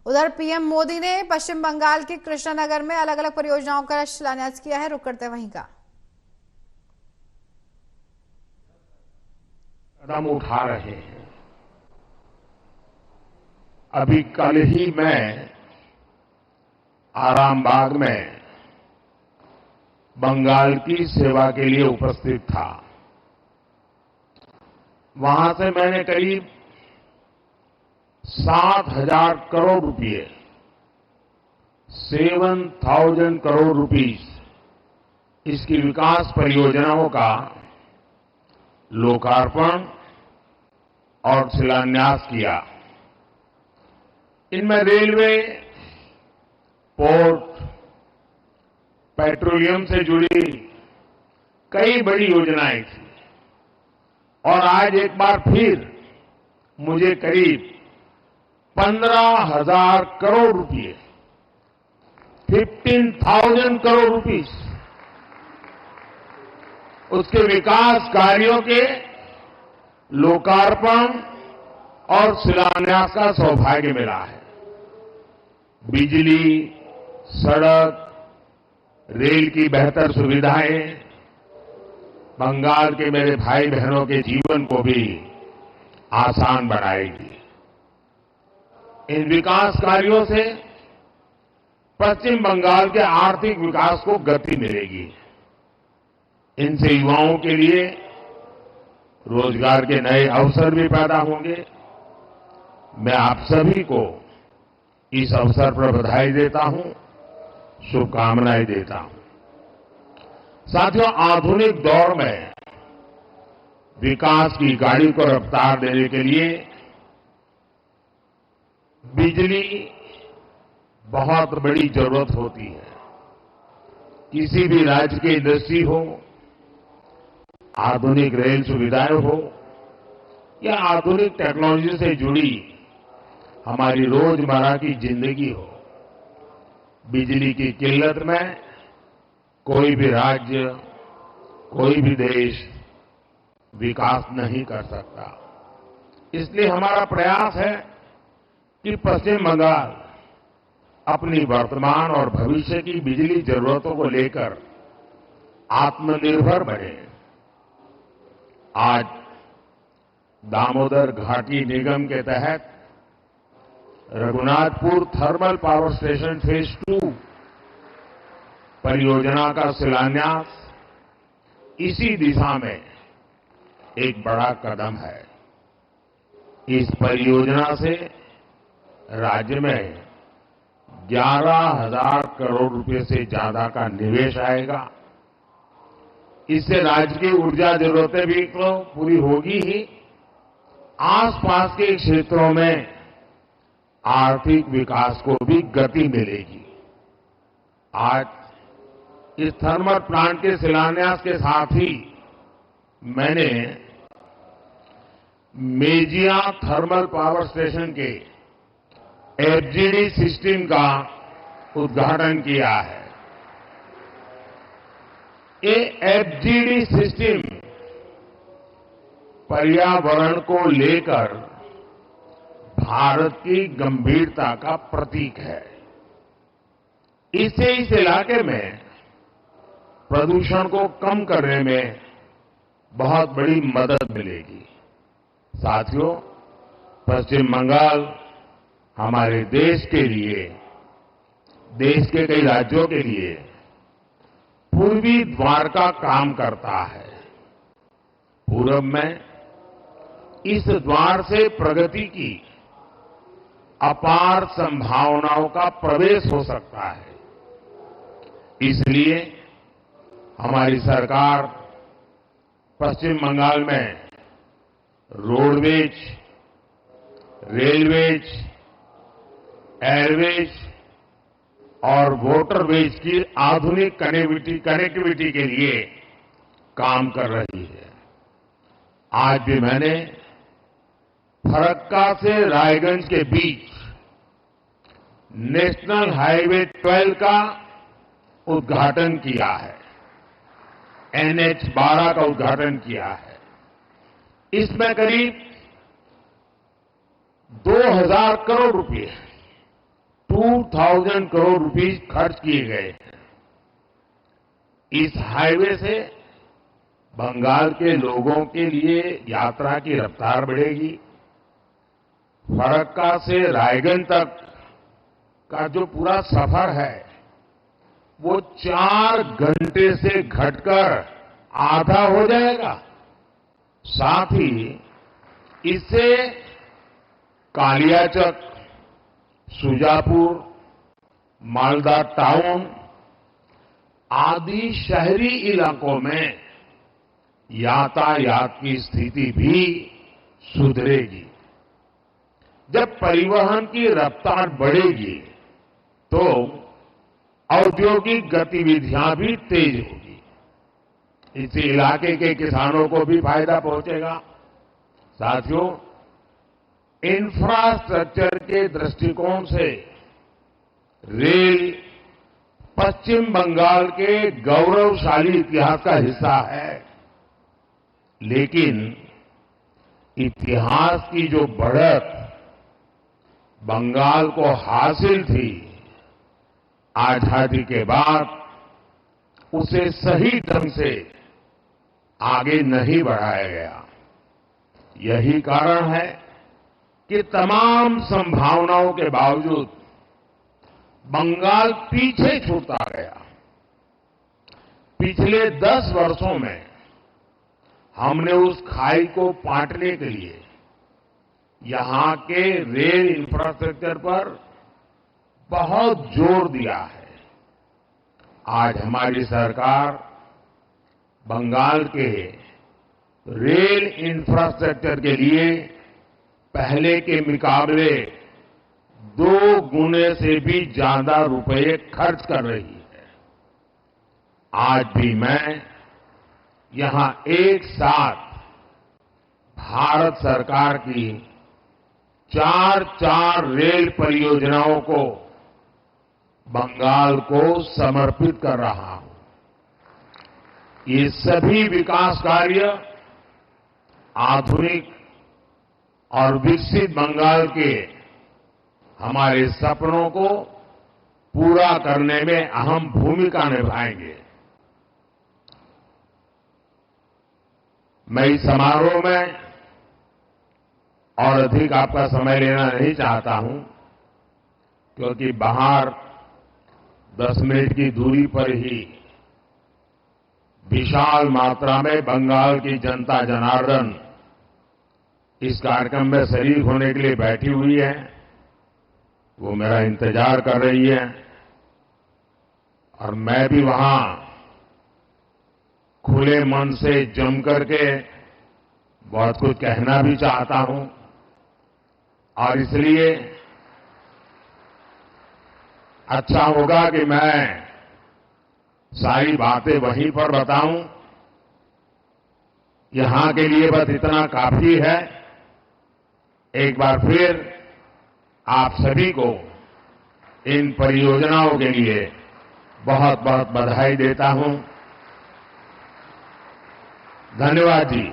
उधर पीएम मोदी ने पश्चिम बंगाल के कृष्णानगर में अलग अलग परियोजनाओं का शिलान्यास किया है। रुक करते वहीं का कदम उठा रहे हैं। अभी कल ही मैं आरामबाग में बंगाल की सेवा के लिए उपस्थित था। वहां से मैंने करीब 7,000 करोड़ रुपए 7,000 करोड़ रुपीस इसकी विकास परियोजनाओं का लोकार्पण और शिलान्यास किया। इनमें रेलवे, पोर्ट, पेट्रोलियम से जुड़ी कई बड़ी योजनाएं थी और आज एक बार फिर मुझे करीब 15,000 करोड़ रुपए 15,000 करोड़ रुपीस उसके विकास कार्यों के लोकार्पण और शिलान्यास का सौभाग्य मिला है। बिजली, सड़क, रेल की बेहतर सुविधाएं बंगाल के मेरे भाई बहनों के जीवन को भी आसान बनाएगी। इन विकास कार्यों से पश्चिम बंगाल के आर्थिक विकास को गति मिलेगी। इनसे युवाओं के लिए रोजगार के नए अवसर भी पैदा होंगे। मैं आप सभी को इस अवसर पर बधाई देता हूं, शुभकामनाएं देता हूं। साथियों, आधुनिक दौर में विकास की गाड़ी को रफ्तार देने के लिए बिजली बहुत बड़ी जरूरत होती है। किसी भी राज्य की इंडस्ट्री हो, आधुनिक रेल सुविधाएं हो या आधुनिक टेक्नोलॉजी से जुड़ी हमारी रोजमर्रा की जिंदगी हो, बिजली की किल्लत में कोई भी राज्य, कोई भी देश विकास नहीं कर सकता। इसलिए हमारा प्रयास है कि पश्चिम बंगाल अपनी वर्तमान और भविष्य की बिजली जरूरतों को लेकर आत्मनिर्भर बने। आज दामोदर घाटी निगम के तहत Raghunathpur thermal power station phase 2 परियोजना का शिलान्यास इसी दिशा में एक बड़ा कदम है। इस परियोजना से राज्य में 11,000 करोड़ रुपए से ज्यादा का निवेश आएगा। इससे राज्य की ऊर्जा जरूरतें भी तो पूरी होगी ही, आसपास के क्षेत्रों में आर्थिक विकास को भी गति मिलेगी। आज इस थर्मल प्लांट के शिलान्यास के साथ ही मैंने मेजिया थर्मल पावर स्टेशन के एफजीडी सिस्टम का उद्घाटन किया है। ये एफजीडी सिस्टम पर्यावरण को लेकर भारत की गंभीरता का प्रतीक है। इससे इस इलाके में प्रदूषण को कम करने में बहुत बड़ी मदद मिलेगी। साथियों, पश्चिम बंगाल हमारे देश के लिए, देश के कई राज्यों के लिए पूर्वी द्वार का काम करता है। पूरब में इस द्वार से प्रगति की अपार संभावनाओं का प्रवेश हो सकता है। इसलिए हमारी सरकार पश्चिम बंगाल में रोडवेज, रेलवेज, एयरवेज और वाटरवेज की आधुनिक कनेक्टिविटी के लिए काम कर रही है। आज भी मैंने फरक्का से रायगंज के बीच नेशनल हाईवे 12 का उद्घाटन किया है। NH 12 का उद्घाटन किया है। इसमें करीब 2,000 करोड़ रुपए 2000 करोड़ रुपीस खर्च किए गए हैं। इस हाईवे से बंगाल के लोगों के लिए यात्रा की रफ्तार बढ़ेगी। फरक्का से रायगंज तक का जो पूरा सफर है वो 4 घंटे से घटकर आधा हो जाएगा। साथ ही इससे कालियाचक, सुजापुर, मालदा टाउन आदि शहरी इलाकों में यातायात की स्थिति भी सुधरेगी। जब परिवहन की रफ्तार बढ़ेगी तो औद्योगिक गतिविधियां भी तेज होगी। इसी इलाके के किसानों को भी फायदा पहुंचेगा। साथियों, इंफ्रास्ट्रक्चर के दृष्टिकोण से रेल पश्चिम बंगाल के गौरवशाली इतिहास का हिस्सा है, लेकिन इतिहास की जो बढ़त बंगाल को हासिल थी, आजादी के बाद उसे सही ढंग से आगे नहीं बढ़ाया गया। यही कारण है कि तमाम संभावनाओं के बावजूद बंगाल पीछे छूटता गया। पिछले 10 वर्षों में हमने उस खाई को पाटने के लिए यहां के रेल इंफ्रास्ट्रक्चर पर बहुत जोर दिया है। आज हमारी सरकार बंगाल के रेल इंफ्रास्ट्रक्चर के लिए पहले के मुकाबले 2 गुने से भी ज्यादा रुपए खर्च कर रही है। आज भी मैं यहां एक साथ भारत सरकार की 4 रेल परियोजनाओं को बंगाल को समर्पित कर रहा हूं। ये सभी विकास कार्य आधुनिक और विकसित बंगाल के हमारे सपनों को पूरा करने में अहम भूमिका निभाएंगे। मैं इस समारोह में और अधिक आपका समय लेना नहीं चाहता हूं, क्योंकि बाहर 10 मिनट की दूरी पर ही विशाल मात्रा में बंगाल की जनता जनार्दन इस कार्यक्रम में शरीक होने के लिए बैठी हुई है। वो मेरा इंतजार कर रही है और मैं भी वहां खुले मन से जम करके बहुत कुछ कहना भी चाहता हूं, और इसलिए अच्छा होगा कि मैं सारी बातें वहीं पर बताऊं। यहां के लिए बस इतना काफी है। एक बार फिर आप सभी को इन परियोजनाओं के लिए बहुत बहुत बधाई देता हूं। धन्यवाद जी।